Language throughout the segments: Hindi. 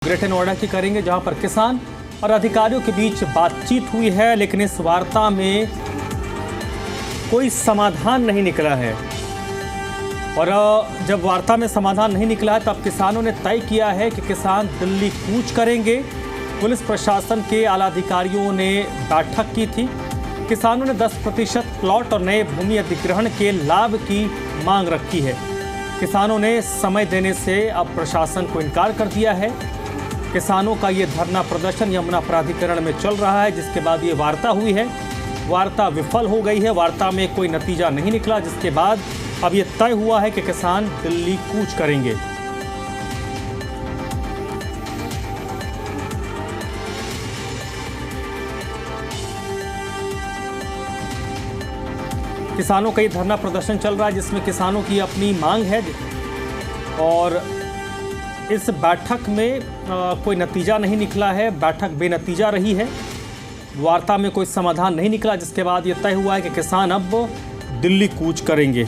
ग्रेटर नोएडा की करेंगे, जहां पर किसान और अधिकारियों के बीच बातचीत हुई है, लेकिन इस वार्ता में कोई समाधान नहीं निकला है। और जब वार्ता में समाधान नहीं निकला है तब किसानों ने तय किया है कि किसान दिल्ली कूच करेंगे। पुलिस प्रशासन के आला अधिकारियों ने बैठक की थी। किसानों ने 10% प्लॉट और नए भूमि अधिग्रहण के लाभ की मांग रखी है। किसानों ने समय देने से अब प्रशासन को इनकार कर दिया है। किसानों का ये धरना प्रदर्शन यमुना प्राधिकरण में चल रहा है, जिसके बाद ये वार्ता हुई है। वार्ता विफल हो गई है, वार्ता में कोई नतीजा नहीं निकला, जिसके बाद अब ये तय हुआ है कि किसान दिल्ली कूच करेंगे। किसानों का ये धरना प्रदर्शन चल रहा है, जिसमें किसानों की अपनी मांग है और इस बैठक में कोई नतीजा नहीं निकला है। बैठक बेनतीजा रही है, वार्ता में कोई समाधान नहीं निकला, जिसके बाद ये तय हुआ है कि किसान अब दिल्ली कूच करेंगे।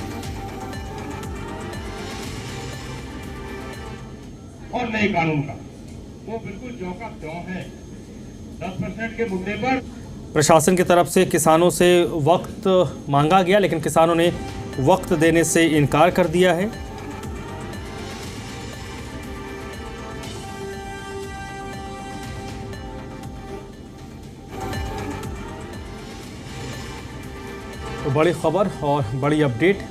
और नए कानून का वो बिल्कुल जो का त्यों है। 10% के मुद्दे पर प्रशासन की तरफ से किसानों से वक्त मांगा गया, लेकिन किसानों ने वक्त देने से इनकार कर दिया है। तो बड़ी खबर और बड़ी अपडेट,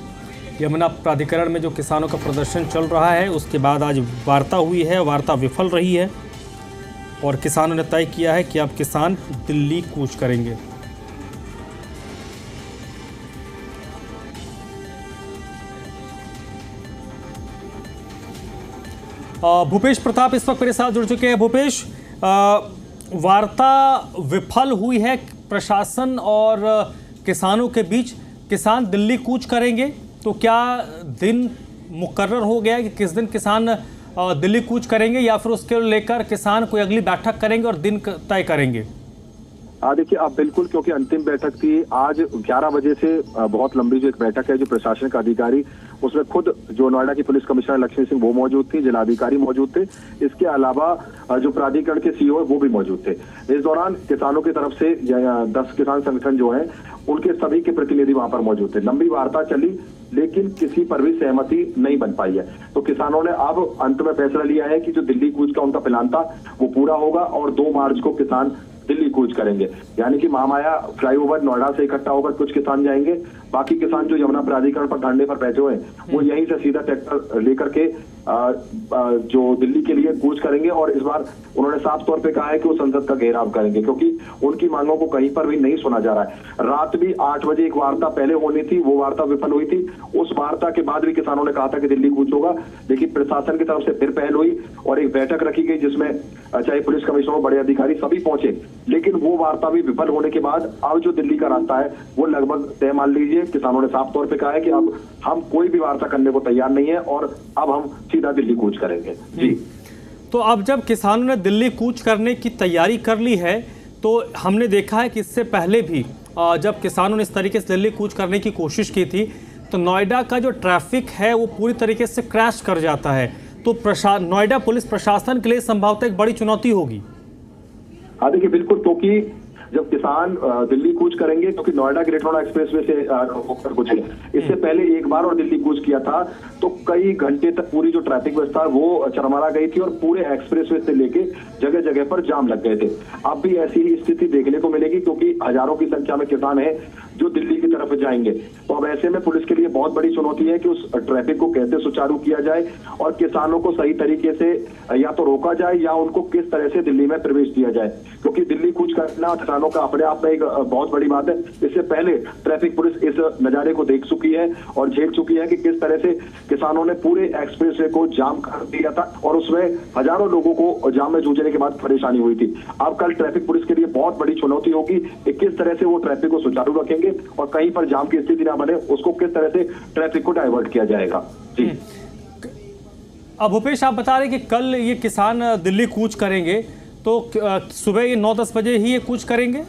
यमुना प्राधिकरण में जो किसानों का प्रदर्शन चल रहा है उसके बाद आज वार्ता हुई है। वार्ता विफल रही है और किसानों ने तय किया है कि अब किसान दिल्ली कूच करेंगे। भूपेश प्रताप इस वक्त मेरे साथ जुड़ चुके हैं। भूपेश, वार्ता विफल हुई है प्रशासन और किसानों के बीच, किसान दिल्ली कूच करेंगे, तो क्या दिन मुकर्रर हो गया है कि किस दिन किसान दिल्ली कूच करेंगे, या फिर उसके लेकर किसान कोई अगली बैठक करेंगे और दिन तय करेंगे? देखिए, अब बिल्कुल, क्योंकि अंतिम बैठक थी आज 11 बजे से, बहुत लंबी जो एक बैठक है, जो प्रशासनिक अधिकारी, उसमें खुद जो नोएडा की पुलिस कमिश्नर लक्ष्मी सिंह वो मौजूद थी, जिलाधिकारी मौजूद थे, इसके अलावा जो प्राधिकरण के सीईओ है वो भी मौजूद थे। इस दौरान किसानों की तरफ से 10 किसान संगठन जो है उनके सभी के प्रतिनिधि वहां पर मौजूद थे। लंबी वार्ता चली, लेकिन किसी पर भी सहमति नहीं बन पाई है। तो किसानों ने अब अंत में फैसला लिया है कि जो दिल्ली कूच का उनका प्लान था वो पूरा होगा और 2 मार्च को किसान दिल्ली कूच करेंगे। यानी कि महामाया फ्लाईओवर नोएडा से इकट्ठा होकर कुछ किसान जाएंगे, बाकी किसान जो यमुना प्राधिकरण पर धरने पर बैठे हुए हैं वो यहीं से सीधा ट्रैक्टर लेकर के जो दिल्ली के लिए कूच करेंगे। और इस बार उन्होंने साफ तौर पे कहा है कि वो संसद का घेराव करेंगे, क्योंकि उनकी मांगों को कहीं पर भी नहीं सुना जा रहा है। रात भी 8 बजे एक वार्ता पहले होनी थी, वो वार्ता विफल हुई थी। उस वार्ता के बाद भी किसानों ने कहा था कि दिल्ली कूच होगा, लेकिन प्रशासन की तरफ से फिर पहल हुई और एक बैठक रखी गई, जिसमें चाहे पुलिस कमिश्नर, बड़े अधिकारी सभी पहुंचे, लेकिन वो वार्ता भी विफल होने के बाद अब जो दिल्ली का रास्ता है वो लगभग तय मान लीजिए। किसानों ने साफ तौर पे कहा है कि अब हम कोई भी वार्ता करने को तैयार नहीं है और अब हम सीधा दिल्ली कूच करेंगे। जी, तो अब जब किसानों ने दिल्ली कूच करने की तैयारी कर ली है, तो हमने देखा है कि इससे पहले भी जब किसानों ने इस तरीके से दिल्ली कूच करने की कोशिश की थी तो नोएडा का जो ट्रैफिक है वो पूरी तरीके से क्रैश कर जाता है। तो नोएडा पुलिस प्रशासन के लिए संभवतः एक बड़ी चुनौती होगी। हाँ, देखिए, बिल्कुल, क्योंकि जब किसान दिल्ली कूच करेंगे, क्योंकि नोएडा ग्रेटर नोएडा एक्सप्रेसवे से होकर गुजरे, इससे पहले एक बार और दिल्ली कूच किया था तो कई घंटे तक पूरी जो ट्रैफिक व्यवस्था वो चरमरा गई थी और पूरे एक्सप्रेसवे से लेके जगह जगह पर जाम लग गए थे। अब भी ऐसी ही स्थिति देखने को मिलेगी, क्योंकि हजारों की संख्या में किसान है जो दिल्ली की तरफ जाएंगे। तो अब ऐसे में पुलिस के लिए बहुत बड़ी चुनौती है कि उस ट्रैफिक को कैसे सुचारू किया जाए और किसानों को सही तरीके से या तो रोका जाए या उनको किस तरह से दिल्ली में प्रवेश दिया जाए, क्योंकि दिल्ली कूच करना किसानों का अपने आप में एक बहुत बड़ी बात है। इससे पहले ट्रैफिक पुलिस इस नजारे को देख चुकी है और झेल चुकी है कि किस तरह से किसानों ने पूरे एक्सप्रेसवे को जाम कर दिया था और उसमें हजारों लोगों को जाम में जूझने के बाद परेशानी हुई थी। अब कल ट्रैफिक पुलिस के लिए बहुत बड़ी चुनौती होगी कि किस तरह से वो ट्रैफिक को सुचारू रखेंगे और कहीं पर जाम की स्थिति ना बने, उसको किस तरह से ट्रैफिक को डाइवर्ट किया जाएगा। जी, अब भूपेश, आप बता रहे कि कल ये किसान दिल्ली कूच करेंगे, तो सुबह ये 9-10 बजे ही ये कूच करेंगे?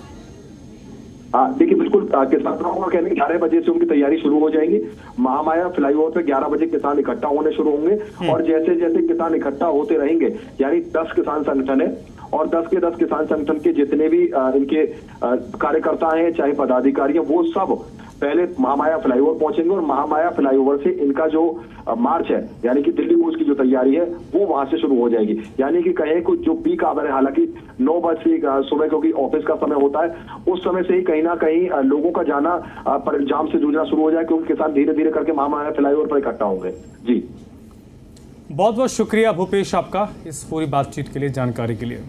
देखिए बिल्कुल किसानों का कहना है 11 बजे से उनकी तैयारी शुरू हो जाएगी। महामाया फ्लाईओवर पे 11 बजे किसान इकट्ठा होने शुरू होंगे और जैसे जैसे किसान इकट्ठा होते रहेंगे, यानी 10 किसान संगठन है और 10 के 10 किसान संगठन के जितने भी इनके कार्यकर्ता हैं चाहे पदाधिकारी हैं, वो सब पहले महामाया फ्लाईओवर पहुंचेंगे और महामाया फ्लाईओवर से इनका जो मार्च है यानी कि दिल्ली कूच की जो तैयारी है वो वहां से शुरू हो जाएगी। यानी कि कहें कुछ जो पीक आवर है, हालांकि 9 बजे सुबह क्योंकि ऑफिस का समय होता है, उस समय से ही कहीं ना कहीं लोगों का जाना जाम से जूझना शुरू हो जाए, क्योंकि किसान धीरे धीरे करके महामाया फ्लाईओवर पर इकट्ठा होंगे। जी बहुत बहुत शुक्रिया भूपेश आपका इस पूरी बातचीत के लिए, जानकारी के लिए।